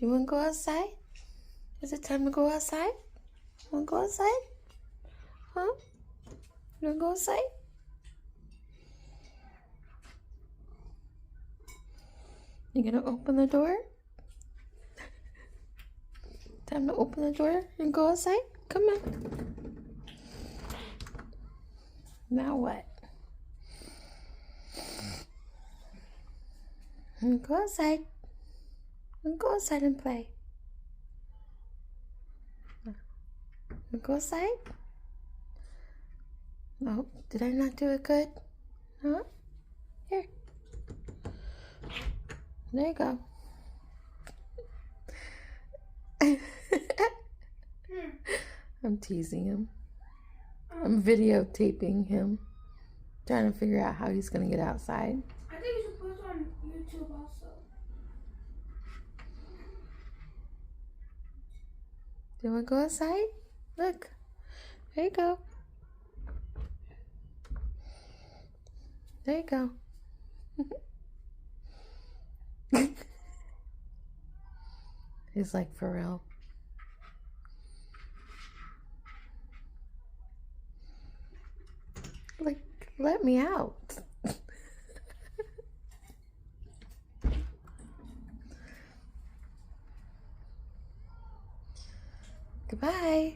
You want to go outside? Is it time to go outside? You want to go outside? Huh? You want to go outside? You gonna open the door? Time to open the door and go outside? Come on. Now what? Go outside. Go outside and play. Go outside? No, did I not do it good? Huh? Here. There you go. I'm teasing him. I'm videotaping him. Trying to figure out how he's going to get outside. I think you should post on YouTube also. Do you want to go outside? Look. There you go. There you go. He's like, for real. Like, let me out. Goodbye.